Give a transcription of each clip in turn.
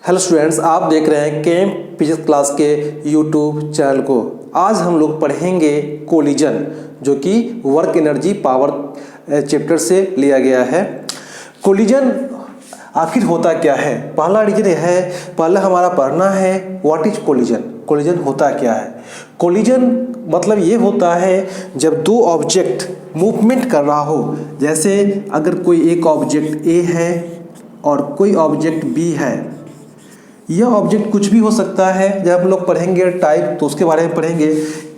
Hello students, आप देख रहे हैं कैंप फिजिक्स क्लास के यूट्यूब चैनल को। आज हम लोग पढ़ेंगे कोलिजन, जो कि वर्क एनर्जी पावर चैप्टर से लिया गया है। कोलिजन आखिर होता क्या है? पहला रीजन है, पहला हमारा पढ़ना है व्हाट इज कोलिजन। कोलिजन होता क्या है? कोलिजन मतलब ये होता है जब दो ऑब्जेक्ट मूवमेंट कर रहा हो। जैसे अगर कोई एक ऑब्जेक्ट ए है और कोई ऑब्जेक्ट बी है। यह ऑब्जेक्ट कुछ भी हो सकता है। जब हम लोग पढ़ेंगे टाइप तो उसके बारे में पढ़ेंगे।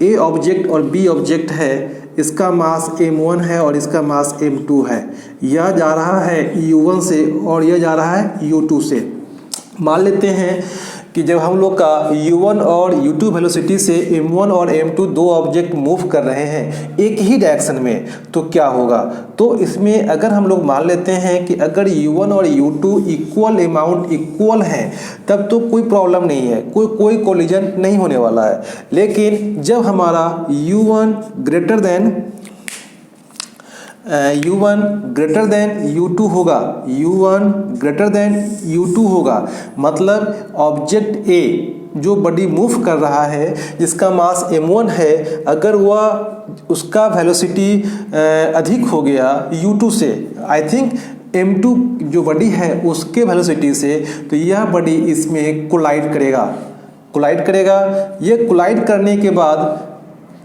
ए ऑब्जेक्ट और बी ऑब्जेक्ट है, इसका मास m1 है और इसका मास m2 है। यह जा रहा है u1 से और यह जा रहा है u2 से। मान लेते हैं कि जब हम लोग का u1 और u2 वेलोसिटी से m1 और m2 दो ऑब्जेक्ट मूव कर रहे हैं एक ही डायरेक्शन में, तो क्या होगा? तो इसमें अगर हम लोग मान लेते हैं कि अगर u1 और u2 इक्वल अमाउंट इक्वल हैं, तब तो कोई प्रॉब्लम नहीं है, कोई कोलिजन नहीं होने वाला है। लेकिन जब हमारा u1 ग्रेटर देन u2 होगा, u1 ग्रेटर देन u2 होगा, मतलब ऑब्जेक्ट ए जो बॉडी मूव कर रहा है जिसका मास m1 है, अगर वह उसका वेलोसिटी अधिक हो गया u2 से, आई थिंक m2 जो बॉडी है उसके वेलोसिटी से, तो यह बॉडी इसमें कोलाइड करेगा। ये कोलाइड करने के बाद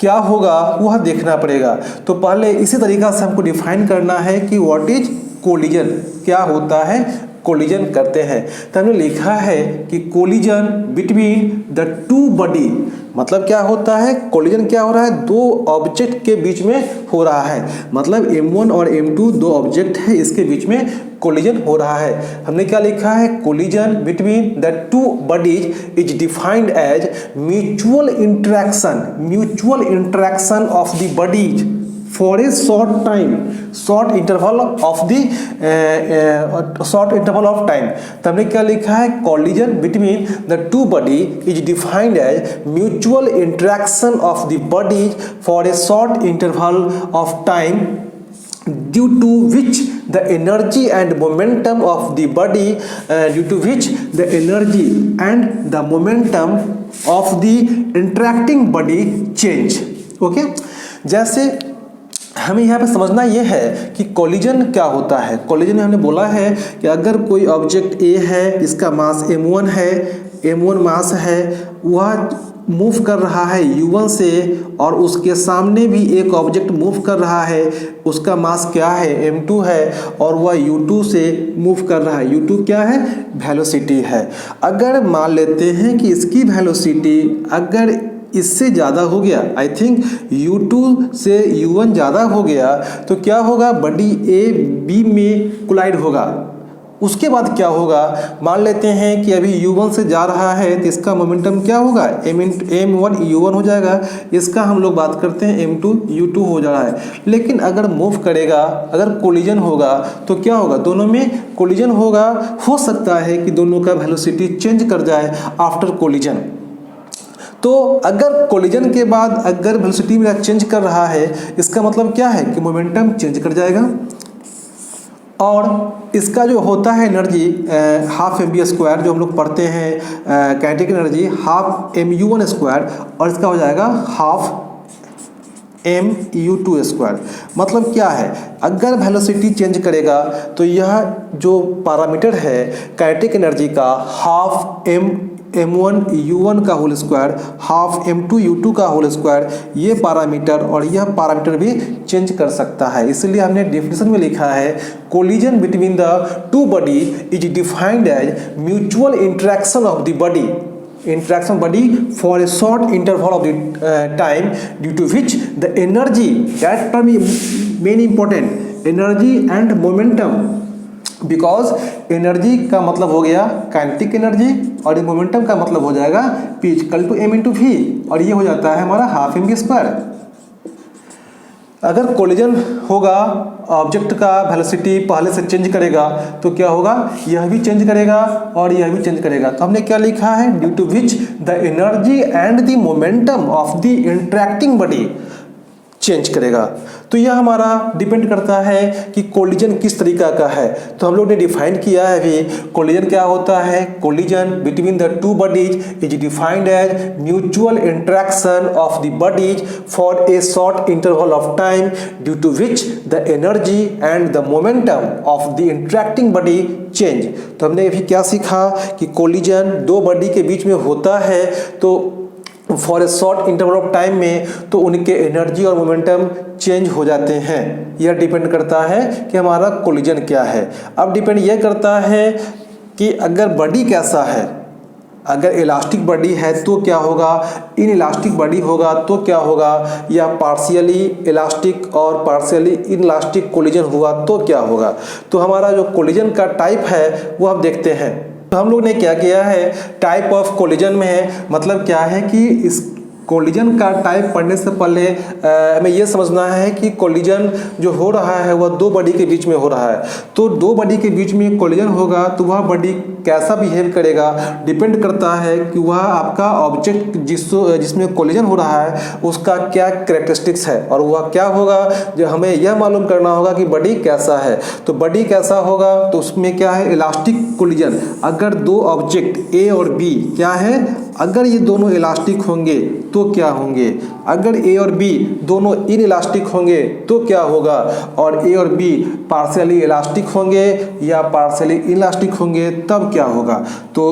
क्या होगा वह देखना पड़ेगा। तो पहले इसी तरीका से हमको डिफाइन करना है कि व्हाट इज कोलिजन, क्या होता है कोलिजन करते हैं। तो हमने लिखा है कि collision between the two body, मतलब क्या होता है? कोलिजन क्या हो रहा है? दो ऑब्जेक्ट के बीच में हो रहा है। मतलब m1 और m2 दो ऑब्जेक्ट है, इसके बीच में कोलिजन हो रहा है। हमने क्या लिखा है? Collision between the two bodies is defined as mutual interaction of the bodies for a short interval of time. तो हमने क्या लिखा है? Collision between the two body is defined as mutual interaction of the bodies for a short interval of time due to which the energy and momentum of the body of the interacting body change। Okay, जैसे हमें यहाँ पे समझना ये है कि collision क्या होता है। कोलिजन में हमने बोला है कि अगर कोई ऑब्जेक्ट ए है, इसका मास m1 है, m1 मास है, वह मूव कर रहा है u1 से, और उसके सामने भी एक ऑब्जेक्ट मूव कर रहा है, उसका मास क्या है? m2 है, और वह u2 से मूव कर रहा है। u2 क्या है? वेलोसिटी है। अगर मान लेते हैं कि इसकी वेलोसिटी अगर इससे ज़्यादा हो गया, आई थिंक u2 से u1 ज़्यादा हो गया, तो क्या होगा? बॉडी ए बी में कोलाइड होगा। उसके बाद क्या होगा? मान लेते हैं कि अभी u1 से जा रहा है, तो इसका मोमेंटम क्या होगा? m1 u1 हो जाएगा। इसका हम लोग बात करते हैं m2 u2 हो जा रहा है। लेकिन अगर मूव करेगा, अगर कोलिजन होगा, तो क्या होगा? दोनों में कोलिजन होगा। हो सकता है कि दोनों का वेलोसिटी चेंज कर जाए आफ्टर कोलिजन। तो अगर कोलिजन के बाद अगर वेलोसिटी मेरा चेंज कर रहा है, इसका मतलब क्या है कि मोमेंटम चेंज कर जाएगा। और इसका जो होता है एनर्जी हाफ mv², जो हम लोग पढ़ते हैं काइनेटिक एनर्जी, हाफ mu1², और इसका हो जाएगा हाफ mu2²। मतलब क्या है? अगर वेलोसिटी चेंज करेगा तो यह जो पैरामीटर है काइनेटिक एनर्जी का, हाफ m1 u1 का whole square, half m2 u2 का होल स्क्वायर, ये पैरामीटर और यह पैरामीटर भी चेंज कर सकता है। इसलिए हमने डेफिनेशन में लिखा है collision between the two body is defined as mutual interaction of the body for a short interval of the time, due to which the energy, that term is main important, energy and momentum, because energy का मतलब हो गया kinetic energy और momentum का मतलब हो जाएगा P equal to m into V, और ये हो जाता है हमारा हाफ mv²। अगर कोलिजन होगा, ऑब्जेक्ट का वेलोसिटी पहले से चेंज करेगा, तो क्या होगा? यह भी चेंज करेगा और यह भी चेंज करेगा। तो हमने क्या लिखा है? Due to which the energy and the momentum of the interacting body change करेगा। तो यह हमारा डिपेंड करता है कि कोलिजन किस तरीका का है। तो हम लोग ने डिफाइन किया है अभी कोलिजन क्या होता है। Collision between the two bodies is defined as mutual interaction of the bodies for a short interval of time due to which the energy and the momentum of the interacting body change. तो हमने अभी क्या सीखा कि collision दो body के बीच में होता है तो for a short interval of time में तो उनके एनर्जी और मोमेंटम चेंज हो जाते हैं। यह डिपेंड करता है कि हमारा कोलिजन क्या है। अब डिपेंड यह करता है कि अगर बॉडी कैसा है, अगर इलास्टिक बॉडी है तो क्या होगा, इन इलास्टिक बॉडी होगा तो क्या होगा, या पार्शियली इलास्टिक और पार्शियली इन इलास्टिक कोलिजन हुआ तो क्या होगा। तो हमारा जो कोलिजन का टाइप है वो हम देखते हैं। तो हम लोग ने क्या किया है, टाइप ऑफ कोलिजन में है मतलब क्या है कि इस कोलिजन का टाइप पढ़ने से पहले हमें यह समझना है कि कोलिजन जो हो रहा है वह दो बॉडी के बीच में हो रहा है। तो दो बॉडी के बीच में कोलिजन होगा तो वह बॉडी कैसा बिहेव करेगा डिपेंड करता है कि वह आपका ऑब्जेक्ट जिसमें कोलिजन हो रहा है उसका क्या कैरेक्टरिस्टिक्स है और वह क्या होगा। जो हमें यह मालूम करना होगा कि बॉडी कैसा है। तो बॉडी कैसा होगा तो उसमें क्या है, इलास्टिक कोलिजन। अगर दो ऑब्जेक्ट ए और बी क्या है, अगर ये दोनों इलास्टिक होंगे तो क्या होंगे, अगर ए और बी दोनों इन इलास्टिक होंगे तो क्या होगा, और ए और बी पार्शियली इलास्टिक होंगे या पार्शियली इलास्टिक होंगे तब क्या होगा। तो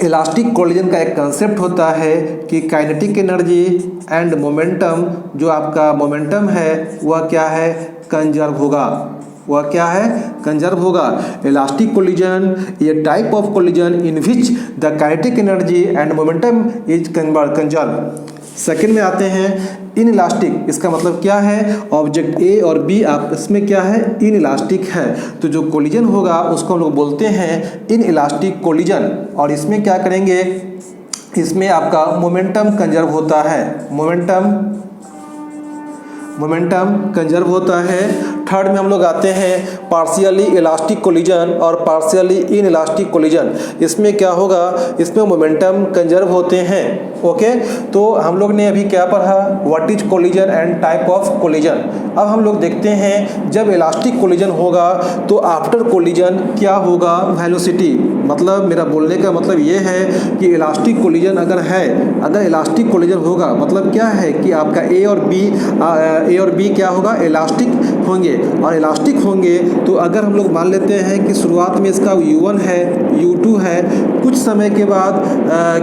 इलास्टिक कोलिजन का एक कंसेप्ट होता है कि काइनेटिक एनर्जी एंड मोमेंटम, जो आपका मोमेंटम है वह क्या है, कंजर्व होगा। वह क्या है, कंजर्व होगा। इलास्टिक कोलिजन ये type of collision in which the kinetic energy and momentum is conserve. Second में आते हैं इन इलास्टिक। इसका मतलब क्या है, ऑब्जेक्ट ए और बी आप इसमें क्या है, इन इलास्टिक है। तो जो कोलिजन होगा उसको हम लोग बोलते हैं इन इलास्टिक कोलिजन। और इसमें क्या करेंगे, इसमें आपका मोमेंटम कंजर्व होता है, मोमेंटम कंजर्व होता है। थर्ड में हम लोग आते हैं पार्शियली इलास्टिक कोलिजन और पार्शियली इन इलास्टिक कोलिजन। इसमें क्या होगा, इसमें मोमेंटम कंजर्व होते हैं। ओके, तो हम लोग ने अभी क्या पढ़ा, what is collision and type of collision. अब हम लोग देखते हैं जब इलास्टिक कोलिजन होगा तो आफ्टर कोलिजन क्या होगा, वेलोसिटी। मतलब मेरा बोलने का मतलब ये है कि इलास्टिक कोलिजन अगर है, अगर इलास्टिक कोलिजन होगा मतलब क्या है कि आपका ए और बी क्या होगा, इलास्टिक होंगे। और इलास्टिक होंगे तो अगर हम लोग मान लेते हैं कि शुरुआत में इसका U1 है, U2 है, कुछ समय के बाद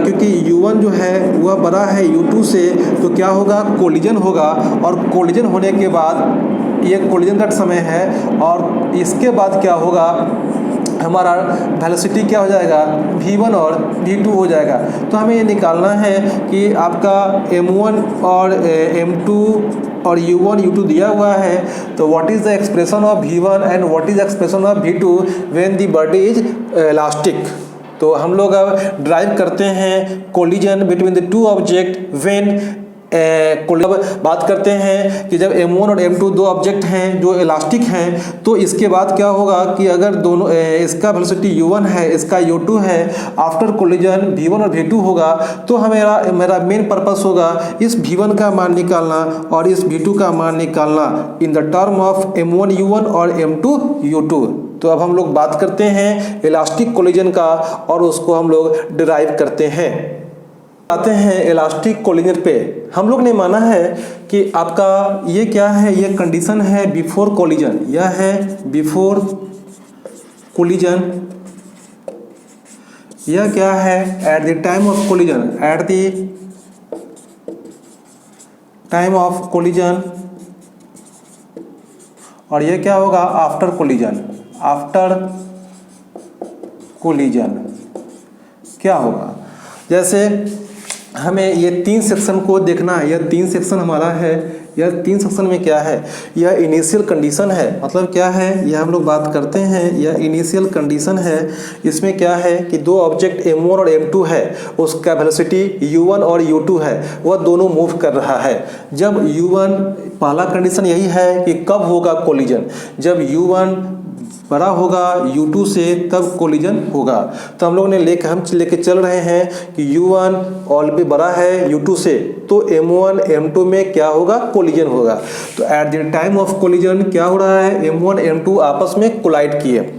क्योंकि U1 जो है वह बड़ा है U2 से, तो क्या होगा, कोलिजन होगा। और कोलिजन होने के बाद ये कोलिजन का समय है और इसके बाद क्या होगा, हमारा वेलोसिटी क्या हो जाएगा, v1 और v2 हो जाएगा। तो हमें ये निकालना है कि आपका m1 और m2 और u1 u2 दिया हुआ है। तो what is the expression of v1 and what is expression of v2 when the body is elastic. तो हम लोग अब ड्राइव करते हैं collision between the to object when बात करते हैं कि जब m1 और m2 दो ऑब्जेक्ट हैं जो इलास्टिक हैं, तो इसके बाद क्या होगा कि अगर दोनों इसका वेलोसिटी u1 है, इसका u2 है, आफ्टर कोलिजन v1 और v2 होगा, तो मेरा मेन पर्पस होगा इस v1 का मान निकालना और इस v2 का मान निकालना इन the term of m1 u1 और m2 u2। तो अब हम लोग बात करते हैं इलास्टिक कोलिजन का और उसको हम लोग डिराइव करते हैं। आते हैं इलास्टिक कोलिजन पे। हम लोग ने माना है कि आपका ये क्या है, ये कंडीशन है बिफोर कोलिजन, यह है बिफोर कोलिजन। यह क्या है, at the time of collision, at the time of collision. और ये क्या होगा, आफ्टर कोलिजन, आफ्टर कोलिजन क्या होगा। जैसे हमें ये तीन सेक्शन को देखना है, यह तीन सेक्शन हमारा है। यह तीन सेक्शन में क्या है, यह इनिशियल कंडीशन है। मतलब क्या है, यह हम लोग बात करते हैं, यह इनिशियल कंडीशन है। इसमें क्या है कि दो ऑब्जेक्ट m1 और m2 है, उसका वेलोसिटी u1 और u2 है, वह दोनों मूव कर रहा है। जब u1, पहला कंडीशन यही है कि कब होगा कोलिजन, जब u1 बड़ा होगा U2 से तब कोलिजन होगा। तो हम लोग ने लेके चल रहे हैं कि U1 ऑलवेज बड़ा है U2 से, तो M1 M2 में क्या होगा, कोलिजन होगा। तो at the time of collision क्या हो रहा है, M1 M2 आपस में कोलाइड किए।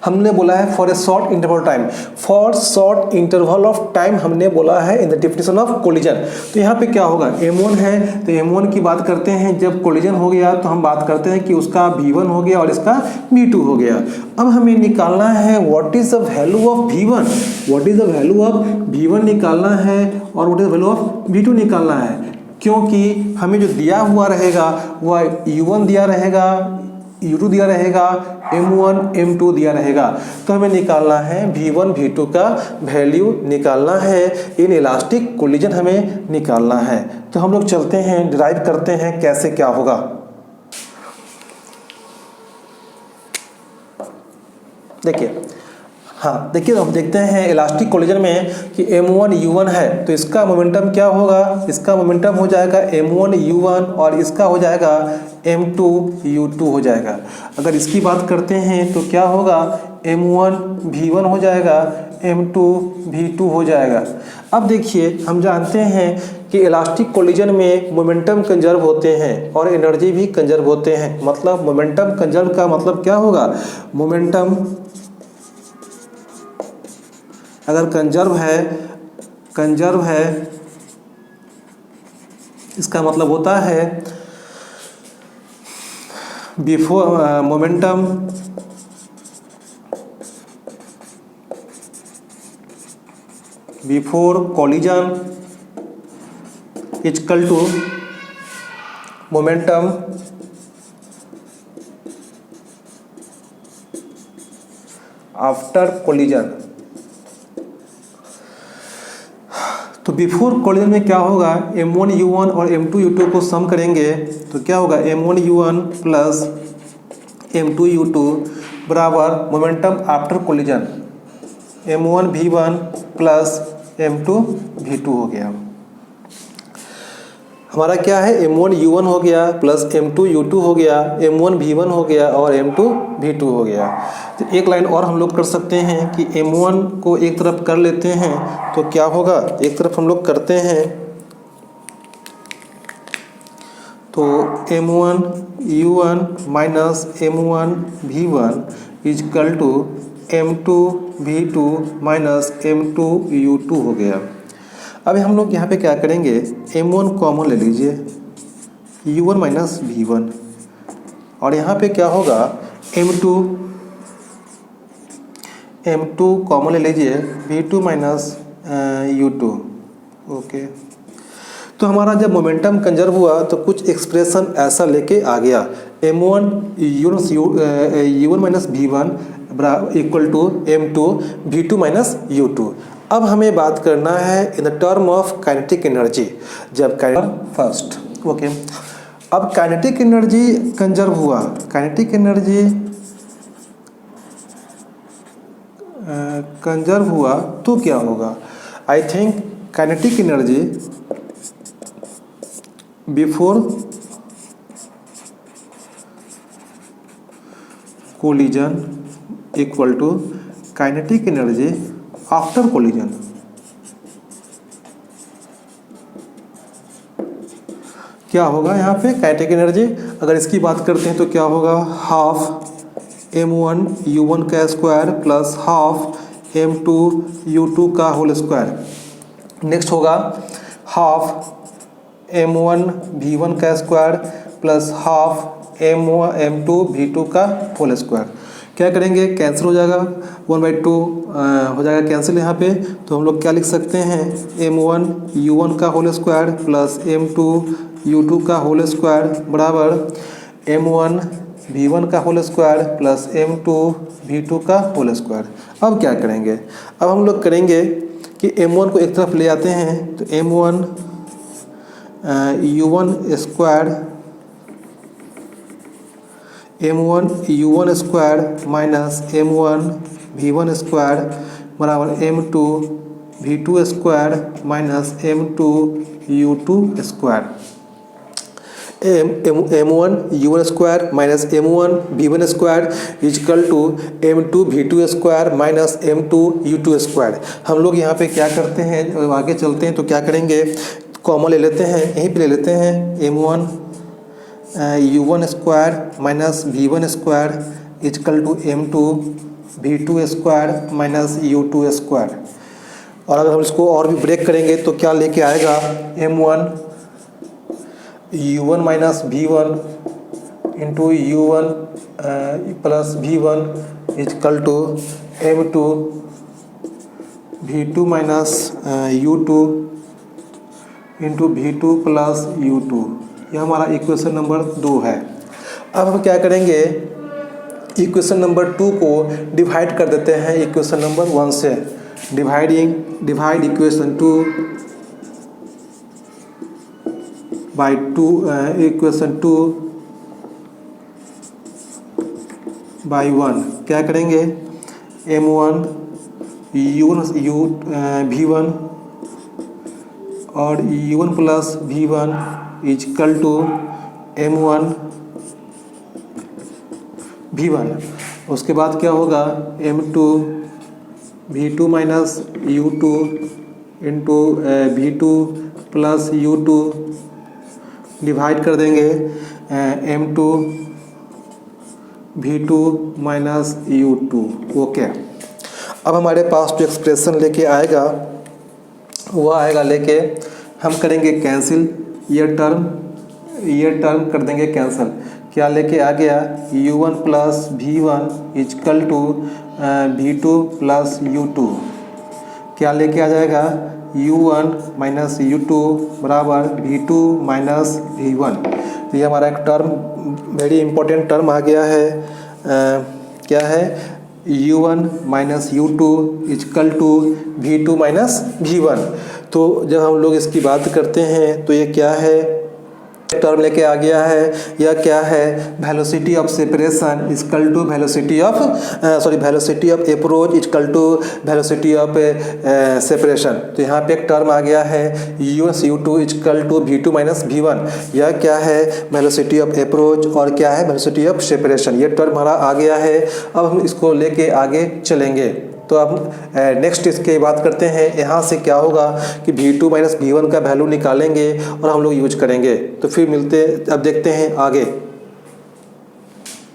हमने बोला है for a short interval time, for short interval of time हमने बोला है in the definition of collision. तो यहाँ पे क्या होगा, M1 है तो M1 की बात करते हैं, जब कोलिजन हो गया तो हम बात करते हैं कि उसका V1 हो गया और इसका V2 हो गया। अब हमें निकालना है what is the value of V1, what is the value of V1 निकालना है और what is the value of V2 निकालना है, क्योंकि हमें जो दिया हुआ रहेगा वह U1 दिया रहेगा, U2 दिया रहेगा, M1 M2 दिया रहेगा। तो हमें निकालना है V1 V2 का वैल्यू निकालना है, इन इलास्टिक कोलिजन हमें निकालना है। तो हम लोग चलते हैं, डिराइव करते हैं कैसे क्या होगा। देखिए, हाँ देखिए, हम देखते हैं इलास्टिक कोलिजन में कि M1 U1 है तो इसका मोमेंटम क्या होगा, इसका मोमेंटम हो जाएगा M1 U1 और इसका हो जाएगा M2 U2 हो जाएगा। अगर इसकी बात करते हैं तो क्या होगा, M1 V1 हो जाएगा, M2 V2 हो जाएगा। अब देखिए, हम जानते हैं कि इलास्टिक कोलिजन में मोमेंटम कंजर्व होते हैं और एनर्जी भी कंजर्व होते हैं। मतलब मोमेंटम कंजर्व का मतलब क्या होगा, मोमेंटम अगर कंजर्व है इसका मतलब होता है before momentum before collision equal to momentum after collision. तो बिफोर कोलिजन में क्या होगा, M1 U1 और M2 U2 को सम करेंगे तो क्या होगा, M1 U1 plus M2 U2 बराबर momentum after collision M1 V1 plus M2 V2 हो गया। हमारा क्या है, M1 U1 हो गया प्लस M2 U2 हो गया, M1 V1 हो गया और M2 V2 हो गया। तो एक लाइन और हम लोग कर सकते हैं कि M1 को एक तरफ कर लेते हैं तो क्या होगा, एक तरफ हम लोग करते हैं तो M1 U1 minus M1 V1 equal to M2 V2 minus M2 U2 हो गया। अभी हम लोग यहाँ पे क्या करेंगे, M1 कॉमन ले लीजिए, U1 माइनस V1 और यहाँ पे क्या होगा, M2 कॉमन ले लीजिए, V2 माइनस U2। ओके, तो हमारा जब मोमेंटम कंजर्व हुआ तो कुछ एक्सप्रेशन ऐसा लेके आ गया, M1 U1 minus V1 equal to M2 V2 minus U2। अब हमें बात करना है in the term of kinetic energy. जब फर्स्ट ओके, अब काइनेटिक एनर्जी कंजर्व हुआ, काइनेटिक एनर्जी कंजर्व हुआ तो क्या होगा, I think kinetic energy before collision equal to kinetic energy after collision. क्या होगा यहाँ पे काइनेटिक एनर्जी, अगर इसकी बात करते हैं तो क्या होगा, हाफ M1 U1 का square plus half M2 U2 का होल स्क्वायर। नेक्स्ट होगा हाफ M1 V1 का square plus half M2 V2 का होल स्क्वायर। क्या करेंगे, कैंसिल हो जाएगा, 1/2 हो जाएगा कैंसिल यहाँ पे। तो हम लोग क्या लिख सकते हैं, M1 U1 का whole square plus M2 U2 का होल स्क्वायर बराबर M1 V1 का whole square plus M2 V2 का होल स्क्वायर। अब क्या करेंगे, अब हम लोग करेंगे कि M1 को एक तरफ ले आते हैं तो M1 U1 square M1 U1 square minus M1 V1 square बराबर M2 V2 square minus M2 U2 square. m1 u1 square minus m1 v1 square equal to m2 v2 square minus m2 u2 square. हम लोग यहाँ पे क्या करते हैं, आगे चलते हैं तो क्या करेंगे, कॉमन ले लेते हैं, यहीं पे ले लेते हैं m1 u1 square minus v1 square equal to m2 v2 square minus u2 square. और अगर हम इसको और भी ब्रेक करेंगे तो क्या लेके आएगा, m1 u1 minus v1 into u1 plus v1 equal to m2 v2 minus u2 into v2 plus u2। यह हमारा इक्वेशन नंबर 2 है। अब हम क्या करेंगे, इक्वेशन नंबर 2 को डिवाइड कर देते हैं इक्वेशन नंबर 1 से। Divide equation 2 by 2 equation 2 by 1 क्या करेंगे, m1 v1 और u1 plus v1 equal to m1 v1। उसके बाद क्या होगा, m2 v2 minus u2 into v2 plus u2 divide कर देंगे m2 v2 minus u2। Okay, अब हमारे पास जो एक्सप्रेशन लेके आएगा वो आएगा लेके, हम करेंगे कैंसिल, ये टर्म कर देंगे कैंसिल। क्या लेके आ गया, u1 plus v1 equal to v2 plus u2। क्या लेके आ जाएगा, u1 माइनस u2 बराबर v2 माइनस v1। तो ये हमारा एक टर्म, वेरी इंपॉर्टेंट टर्म आ गया है। क्या है, u1 minus u2 equal to v2 minus v1। तो जब हम लोग इसकी बात करते हैं तो ये क्या है, टर्म लेके आ गया है। यह क्या है, velocity of separation equal to velocity of approach equal to velocity of separation. तो यहाँ पे एक टर्म आ गया है u2 equal to v2 minus v1। यह क्या है, वेलोसिटी ऑफ अप्रोच और क्या है, वेलोसिटी ऑफ सेपरेशन। ये टर्म हमारा आ गया है। अब हम इसको लेके आगे चलेंगे। तो अब नेक्स्ट इसके बात करते हैं, यहाँ से क्या होगा कि v2 माइनस v1 का वैल्यू निकालेंगे और हम लोग यूज करेंगे। तो फिर मिलते, अब देखते हैं आगे।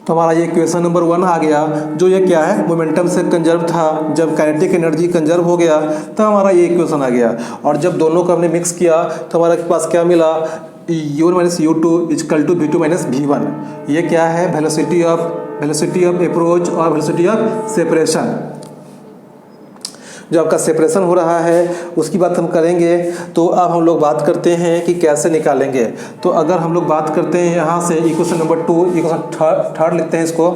तो हमारा ये इक्वेशन नंबर 1 आ गया, जो ये क्या है, मोमेंटम से कंजर्व था। जब काइनेटिक एनर्जी कंजर्व हो गया तो हमारा ये इक्वेशन आ गया। और जब दोनों को हमने मिक्स किया तो हमारे पास क्या मिला, u1 minus u2 equal to v2 minus v1। ये क्या है, वेलोसिटी ऑफ अप्रोच और वेलोसिटी ऑफ सेपरेशन। जो आपका सेपरेशन हो रहा है उसकी बात हम करेंगे। तो अब हम लोग बात करते हैं कि कैसे निकालेंगे। तो अगर हम लोग बात करते हैं यहाँ से इक्वेशन नंबर 2, इक्वेशन थर्ड लिखते हैं इसको।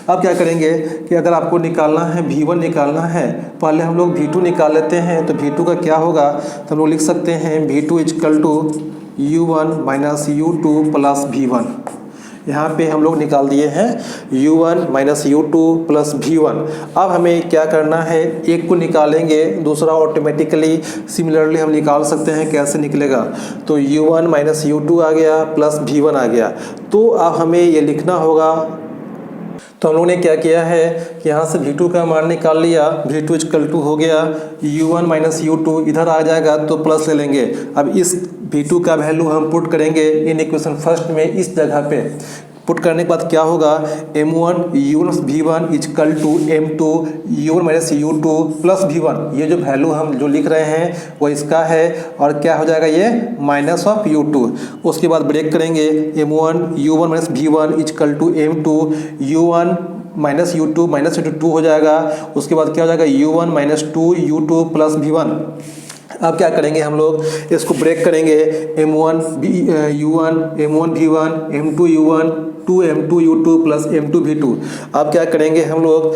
अब क्या करेंगे कि अगर आपको निकालना है v1 निकालना है, पहले हम लोग v2 निकाल लेते हैं। तो v2 का क्या होगा, तो हम लोग लिख सकते हैं v2 is equal to u1 minus u2 plus v1। यहाँ पे हम लोग निकाल दिए हैं u1 minus u2 plus v1। अब हमें क्या करना है, एक को निकालेंगे, दूसरा ऑटोमेटिकली सिमिलरली हम निकाल सकते हैं। कैसे निकलेगा, तो u1 माइनस u2 आ गया प्लस v1 आ गया। तो अब हमें ये लिखना होगा। तो हम लोगों ने क्या किया है कि यहाँ से v2 का मान निकाल लिया, v2 इजकल टू हो गया u1 माइनस u2, इधर आ जाएगा तो प्लस ले लेंगे। अब इस v2 का वैल्यू हम पुट करेंगे इन इक्वेशन फर्स्ट में, इस जगह पे पुट करने के बाद क्या होगा, m1 u1 v1 equal to m2 u1 minus u2 plus v1। ये जो वैल्यू हम जो लिख रहे हैं वो इसका है, और क्या हो जाएगा ये माइनस ऑफ u2। उसके बाद ब्रेक करेंगे, m1 u1 minus v1 equal to m2 u1 minus u2 minus u2 हो जाएगा। उसके बाद क्या हो जाएगा, u1 minus 2 u2 plus v1। अब क्या करेंगे, हम लोग इसको ब्रेक करेंगे, m1 u1 m1 v1 m2 u1 2m2 u2 plus m2 v2। अब क्या करेंगे हम लोग,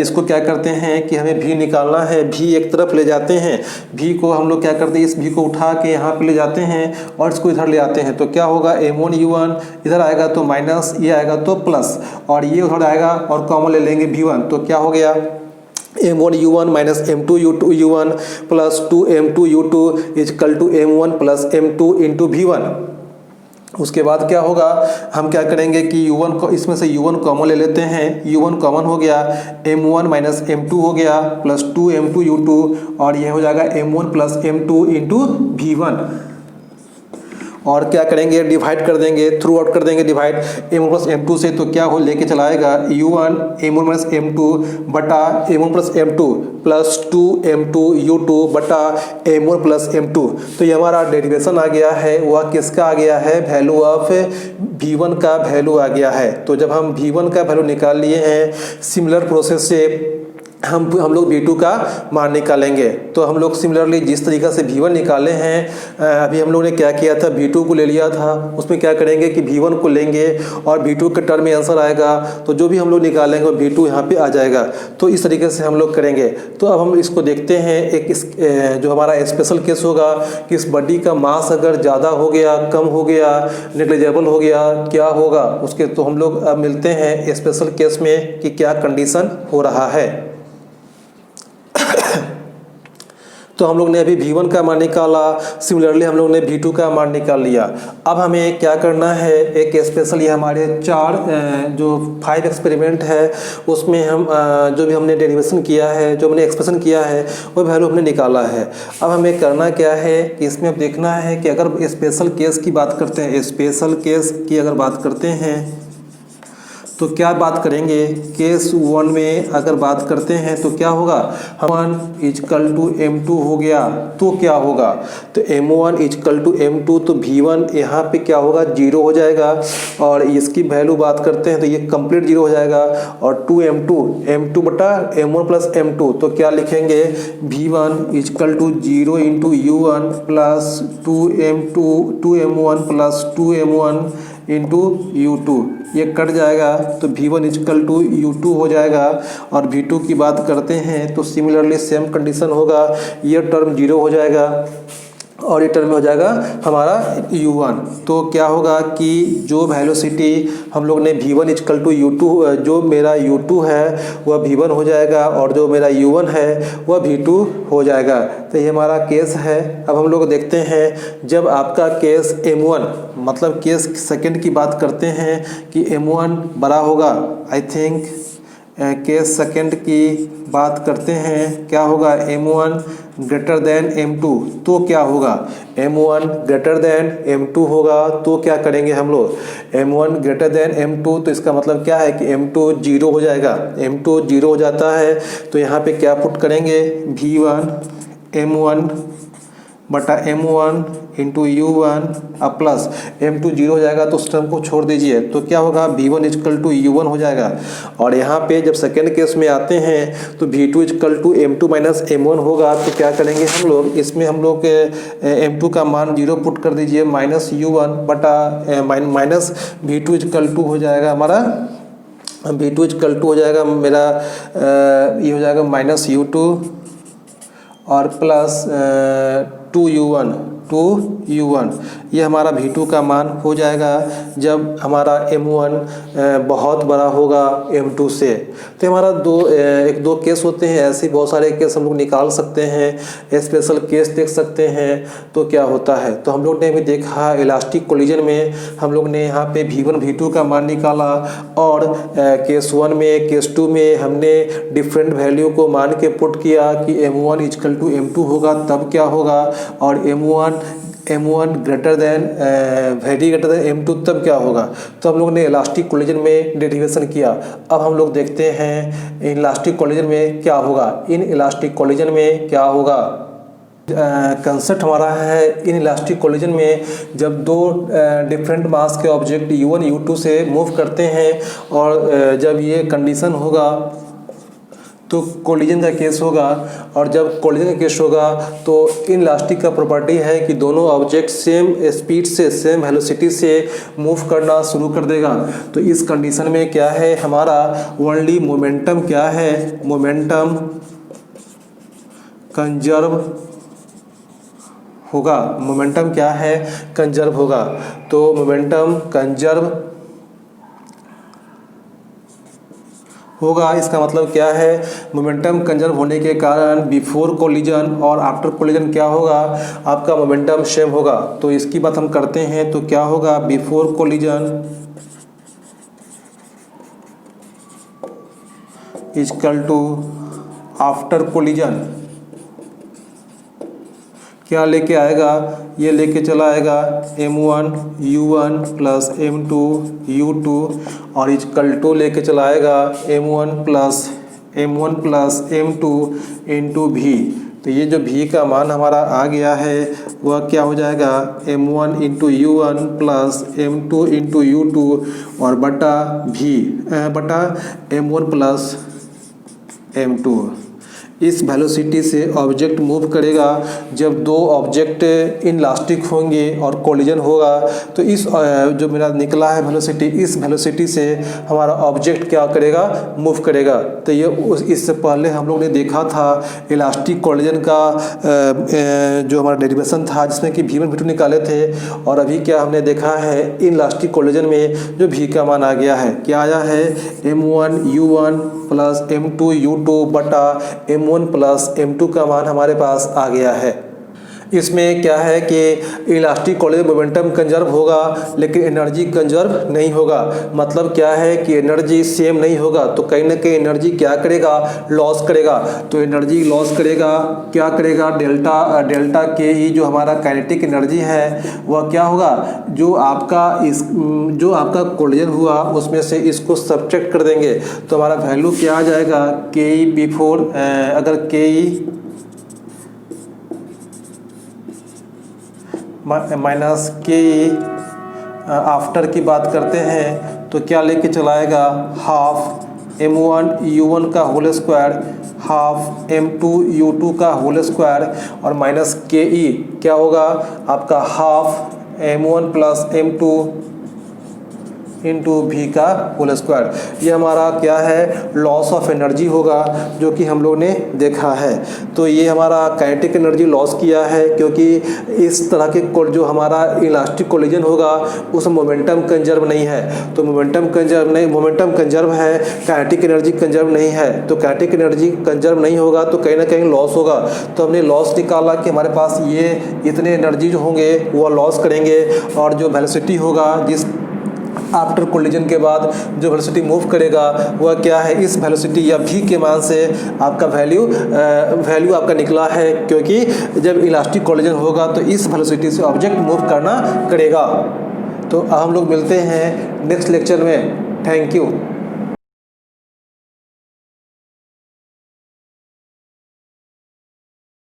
इसको क्या करते हैं कि हमें v निकालना है। v एक तरफ ले जाते हैं, v को हम लोग क्या करते हैं, इस v को उठा के यहाँ पे ले जाते हैं और इसको इधर ले आते हैं। तो क्या होगा, m1 u1 इधर आएगा तो माइनस, ये आएगा तो प्लस, और ये उधर आएगा और कॉमन ले लेंगे v1। तो क्या हो गया, m1 u1 minus m2 u1 plus 2m2 u2 equal to m1 plus m2 into v1। उसके बाद क्या होगा, हम क्या करेंगे कि U1 को इसमें से U1 कॉमन ले लेते हैं। U1 कॉमन हो गया, M1 माइनस M2 हो गया प्लस 2M2 U2, और ये हो जाएगा M1 plus M2 into V1। और क्या करेंगे, डिवाइड कर देंगे, थ्रू आउट कर देंगे डिवाइड M1 प्लस M2 से, तो क्या हो लेके चलाएगा U1 M1 माइनस M2 बटा M1 plus M2 plus 2M2 U2 बटा M1 प्लस M2। तो ये हमारा डेरिवेशन आ गया है, वह किसका आ गया है, वैल्यू ऑफ V1 का वैल्यू आ गया है। तो जब हम V1 का वैल्यू निकाल लिए हैं, सिमिलर प्रोसेस से हम लोग V2 का मान निकालेंगे। तो हम लोग सिमिलरली जिस तरीक़ा से V1 निकाले हैं, अभी हम लोग ने क्या किया था, V2 को ले लिया था, उसमें क्या करेंगे कि V1 को लेंगे और V2 के टर्म में आंसर आएगा, तो जो भी हम लोग निकालेंगे वो V2 यहाँ पे आ जाएगा। तो इस तरीके से हम लोग करेंगे। तो अब हम इसको देखते हैं, जो हमारा स्पेशल केस होगा कि इस बॉडी का मास अगर ज़्यादा हो गया, कम हो गया, नेग्लिजिबल हो गया, क्या होगा उसके। तो हम लोग अब मिलते हैं स्पेशल केस में कि क्या कंडीशन हो रहा है। तो हम लोग ने अभी V1 का मान निकाला, सिमिलरली हम लोग ने V2 का मान निकाल लिया। अब हमें क्या करना है, एक स्पेशल, ये हमारे 5 एक्सपेरिमेंट है, उसमें हम जो भी हमने डेरिवेशन किया है, जो हमने एक्सप्रेशन किया है, वो वैल्यू हमने निकाला है। अब हमें करना क्या है कि इसमें अब देखना है कि अगर स्पेशल केस की बात करते हैं, स्पेशल केस की अगर बात करते हैं तो क्या बात करेंगे, केस 1 में अगर बात करते हैं तो क्या होगा, M1 इजकल टू M2 हो गया तो क्या होगा, तो M1 इजकल टू M2, तो V1 यहाँ पे क्या होगा, 0 हो जाएगा। और इसकी वैल्यू बात करते हैं तो ये कंप्लीट 0 हो जाएगा। और 2M2 बटा M1 प्लस M2, तो क्या लिखेंगे, V1 equal to 0 into U1 plus 2M1 plus 2M1 into U2, ये कट जाएगा तो V1 इजकल टू U2 हो जाएगा। और V2 की बात करते हैं तो सिमिलरली सेम कंडीशन होगा, ये टर्म 0 हो जाएगा और ये टर्म में हो जाएगा हमारा U1। तो क्या होगा कि जो वेलोसिटी हम लोग ने V1 इजकल टू U2, जो मेरा U2 है वह V1 हो जाएगा और जो मेरा U1 है वह V2 हो जाएगा। तो ये हमारा केस है। अब हम लोग देखते हैं, जब आपका केस M1 मतलब केस सेकंड की बात करते हैं कि M1 बड़ा होगा, आई थिंक केस सेकंड की बात करते हैं, क्या होगा, M1 ग्रेटर देन M2, तो क्या होगा, M1 ग्रेटर देन M2 होगा। तो क्या करेंगे हम लोग, M1 ग्रेटर देन M2, तो इसका मतलब क्या है कि M2 0 हो जाएगा। M2 0 हो जाता है तो यहाँ पे क्या पुट करेंगे, V1 M1 बटा M1 इंटू U1 अब प्लस M2 0 हो जाएगा तो उस टर्म को छोड़ दीजिए, तो क्या होगा, V1 इजकल टू U1 हो जाएगा। और यहाँ पे जब सेकेंड केस में आते हैं तो V2 is equal to M2 minus M1 होगा। तो क्या करेंगे हम लोग, इसमें हम लोग M2 का मान 0 पुट कर दीजिए, माइनस U1 बटा माइनस V2 इजकल टू हो जाएगा हमारा, V2 इजकल टू हो जाएगा मेरा, ये हो जाएगा माइनस U2 और प्लस 2U1 ये हमारा V2 का मान हो जाएगा जब हमारा M1 बहुत बड़ा होगा M2 से। तो हमारा एक दो केस होते हैं, ऐसे बहुत सारे केस हम लोग निकाल सकते हैं, स्पेशल केस देख सकते हैं तो क्या होता है। तो हम लोग ने भी देखा इलास्टिक कोलिजन में हम लोग ने यहाँ पे V1 V2 का मान निकाला और केस 1 में केस 2 में हमने डिफरेंट वैल्यू को मान के पुट किया कि M1 इजकल टू M2 होगा तब क्या होगा, और M1 greater than very greater than M2 तब क्या होगा। तो हम लोग ने इलास्टिक कोलिजन में डेरिवेशन किया। अब हम लोग देखते हैं इलास्टिक कोलिजन में क्या होगा। इन इलास्टिक कोलिजन में क्या होगा, कंसेप्ट हमारा है इन इलास्टिक कोलिजन में जब दो डिफरेंट मास के ऑब्जेक्ट U1 U2 से मूव करते हैं और जब ये कंडीशन होगा तो कोलिजन का केस होगा। और जब कोलिजन का केस होगा तो इन इलास्टिक का प्रॉपर्टी है कि दोनों ऑब्जेक्ट सेम स्पीड से सेम वेलोसिटी से मूव करना शुरू कर देगा। तो इस कंडीशन में क्या है हमारा ओनली मोमेंटम क्या है, मोमेंटम कंजर्व होगा। मोमेंटम क्या है, कंजर्व होगा। तो मोमेंटम कंजर्व होगा, इसका मतलब क्या है, मोमेंटम कंजर्व होने के कारण बिफोर कोलिजन और आफ्टर कोलिजन क्या होगा, आपका मोमेंटम सेम होगा। तो इसकी बात हम करते हैं तो क्या होगा, before collision equal to after collision क्या लेके आएगा, ये लेके चला आएगा m1 u1 plus m2 u2 और इक्वल टू लेके चला आएगा m1 plus m2 into v। तो ये जो v का मान हमारा आ गया है वह क्या हो जाएगा, m1 into u1 plus m2 into u2 और बटा v बटा m1 प्लस m2। इस वेलोसिटी से ऑब्जेक्ट मूव करेगा। जब दो ऑब्जेक्ट इनलास्टिक होंगे और कोलिजन होगा तो इस जो मेरा निकला है वेलोसिटी, इस वेलोसिटी से हमारा ऑब्जेक्ट क्या करेगा, मूव करेगा। तो ये इससे पहले हम लोग ने देखा था इलास्टिक कोलिजन का जो हमारा डेरिवेशन था जिसमें कि v1 v2 निकाले थे, और अभी क्या हमने देखा है इनलास्टिक कोलिजन में जो v का मान आ गया है, क्या आया है, m1 u1 plus m2 u2 बटा m1 प्लस m2 का मान हमारे पास आ गया है। इसमें क्या है कि इलास्टिक कोलिजन मोमेंटम कंजर्व होगा लेकिन एनर्जी कंजर्व नहीं होगा। मतलब क्या है कि एनर्जी सेम नहीं होगा, तो कहीं ना कहीं एनर्जी क्या करेगा, लॉस करेगा। तो एनर्जी लॉस करेगा, क्या करेगा, डेल्टा के ई जो हमारा काइनेटिक एनर्जी है वह क्या होगा, जो आपका कोलिजन हुआ उसमें से इसको सब्ट्रैक्ट कर देंगे तो हमारा वैल्यू क्या आ जाएगा, के ई बिफोर, अगर के ई माइनस के आफ्टर की बात करते हैं तो क्या लेके चलाएगा, हाफ m1 u1 का whole square half m2 u2 का होल स्क्वायर और माइनस के ई क्या होगा आपका half m1 plus m2 into v का होल स्क्वायर। ये हमारा क्या है, लॉस ऑफ एनर्जी होगा जो कि हम लोग ने देखा है। तो ये हमारा काइनेटिक एनर्जी लॉस किया है क्योंकि इस तरह के जो हमारा इलास्टिक कोलिजन होगा उस मोमेंटम कंजर्व नहीं है। तो मोमेंटम कंजर्व है, काइनेटिक एनर्जी कंजर्व नहीं है। तो काइनेटिक एनर्जी कंजर्व नहीं होगा तो कहीं ना कहीं लॉस होगा। तो हमने लॉस निकाला कि हमारे पास ये इतने एनर्जी जो होंगे वो लॉस करेंगे और जो वेलोसिटी होगा जिस आफ्टर कोलिजन के बाद जो वेलोसिटी मूव करेगा वह क्या है, इस वेलोसिटी या v के मान से आपका वैल्यू आपका निकला है, क्योंकि जब इलास्टिक कोलिजन होगा तो इस वेलोसिटी से ऑब्जेक्ट मूव करना करेगा। तो हम लोग मिलते हैं नेक्स्ट लेक्चर में। Thank you.